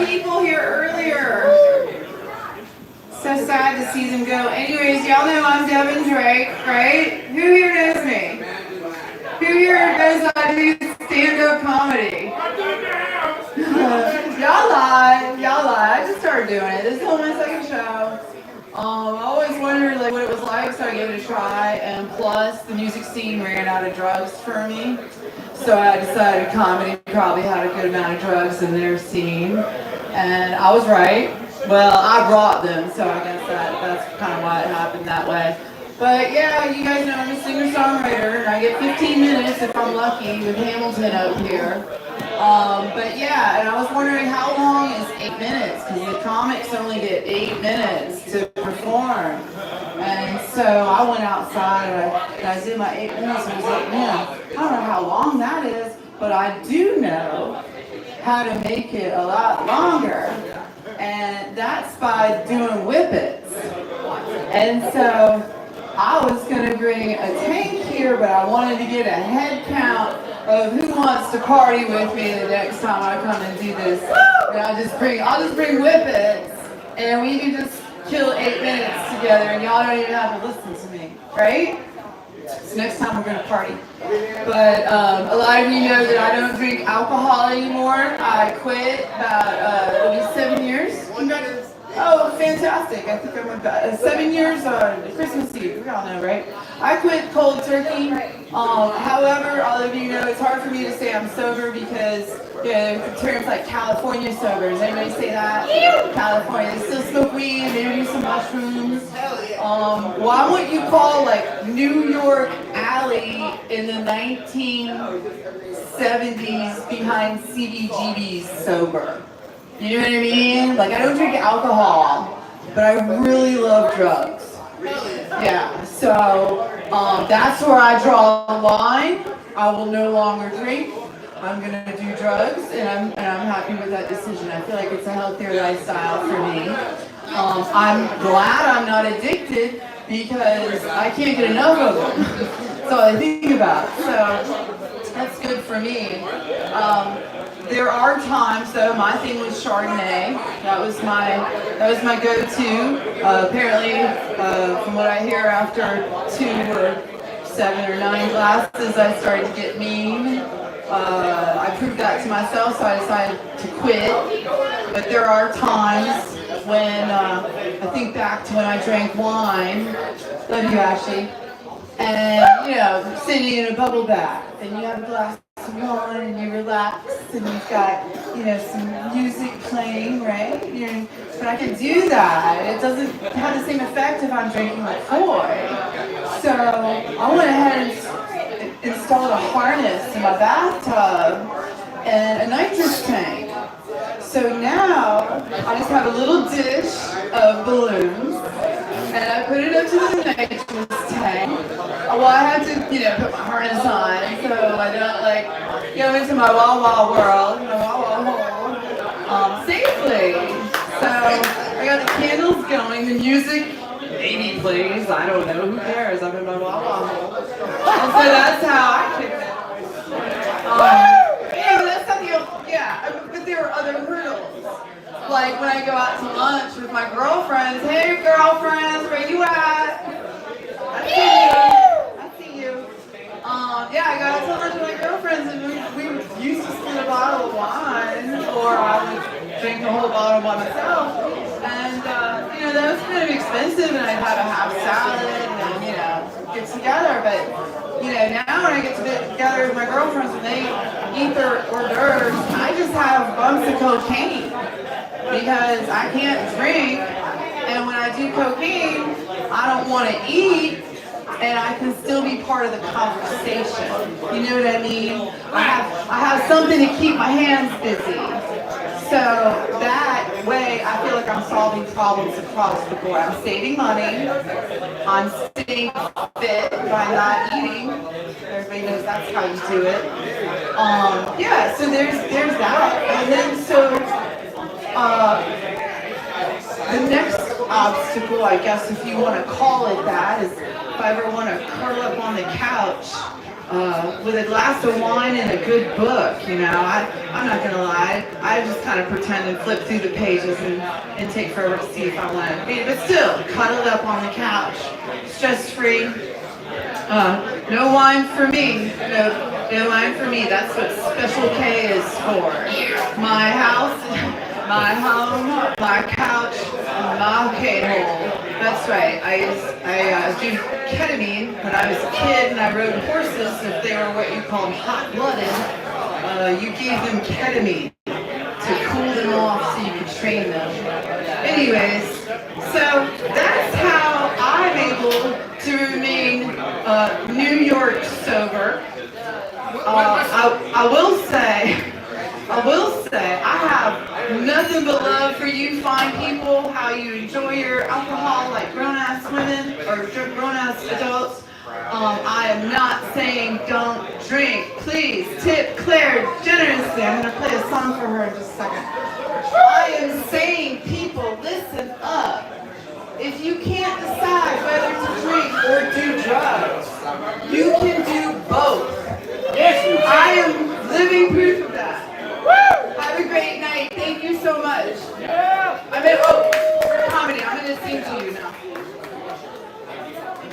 people here earlier. So sad to see them go. Anyways, y'all know I'm Devin Drake, right? Who here knows me? Who here knows I do stand-up comedy? Y'all lie. I just started doing it. This is only my second show. I always wondered what it was like, so I gave it a try. And plus, the music scene ran out of drugs for me, so I decided comedy probably had a good amount of drugs in their scene, and I was right. Well, I brought them, so I guess that's kind of why it happened that way. But yeah, you guys know I'm a singer-songwriter, and I get 15 minutes if I'm lucky with Hamilton up here. But yeah, and I was wondering how long is 8 minutes, because the comics only get 8 minutes to perform. And so I went outside and I did my 8 minutes and I was like, man, I don't know how long that is, but I do know how to make it a lot longer. And that's by doing whippets. And so I was going to bring a tank here, but I wanted to get a head count of who wants to party with me the next time I come and do this. And I'll just bring whippets, and we can just kill 8 minutes together, and y'all don't even have to listen to me, right? So next time we're going to party. But a lot of you know that I don't drink alcohol anymore. I quit about it'll be 7 years. Oh, fantastic. I think I'm about 7 years on Christmas Eve. We all know, right? I quit cold turkey. However, all of you know it's hard for me to say I'm sober because there's terms like California sober. Does anybody say that? California. They still smoke weed, maybe do some mushrooms. Well, I'm what you call like New York Alley in the 1970s behind CBGB's sober. You know what I mean? Like, I don't drink alcohol, but I really love drugs. Yeah, so that's where I draw the line. I will no longer drink. I'm gonna do drugs, and I'm happy with that decision. I feel like it's a healthier lifestyle for me. I'm glad I'm not addicted because I can't get enough of them. That's all I think about. So that's good for me. There are times, though, my thing was Chardonnay. That was my go-to. Apparently, from what I hear, after 2 or 7 or 9 glasses, I started to get mean. I proved that to myself, so I decided to quit. But there are times when I think back to when I drank wine. Love you, Ashley. And sitting in a bubble bath, and you have a glass of wine, and you relax, and you've got some music playing, right? But I can do that. It doesn't have the same effect if I'm drinking LaCroix. So I went ahead and installed a harness in my bathtub and a nitrous tank. So now I just have a little dish of balloons, and I put it up to the nitrous tank. Well, I had to, put my harness on so I don't go into my wah-wah world, my wah-wah hole, safely. So I got the candles going, the music maybe plays, I don't know, who cares? I'm in my wah-wah hole. And so that's how I kicked it. But that's not the but there are other hurdles. Like when I go out to lunch with my girlfriends, hey girlfriends, where you at? I see you. I go out to lunch with my girlfriends, and we used to split a bottle of wine, or I would drink the whole bottle by myself. And that was kind of expensive, and I'd have a half salad and get together. But now when I get together with my girlfriends and they eat their hors d'oeuvres, I just have bumps of cocaine because I can't drink, and when I do cocaine, I don't want to eat, and I can still be part of the conversation. You know what I mean? I have something to keep my hands busy. So that way, I feel like I'm solving problems across the board. I'm saving money. I'm staying fit by not eating. Everybody knows that's how you do it. So there's that. And then the next obstacle, I guess, if you want to call it that, is if I ever want to curl up on the couch with a glass of wine and a good book, you know. I'm not gonna lie, I just kind of pretend and flip through the pages and take forever to see if I want to read, but still, cuddled up on the couch, stress-free. No wine for me, no wine for me, that's what Special K is for. My house, my home, my couch, my K-hole. That's right. I do ketamine when I was a kid and I rode horses. If they were what you call hot-blooded, you gave them ketamine to cool them off so you could train them. Anyways, so that's how I'm able to remain New York sober. I will say, I have nothing but love for you fine people, how you enjoy your alcohol like grown-ass women or grown-ass adults. I am not saying don't drink. Please tip Claire generously. I'm going to play a song for her in just a second. I am saying, people, listen up. If you can't decide whether to drink or do drugs, you can do both. I am living proof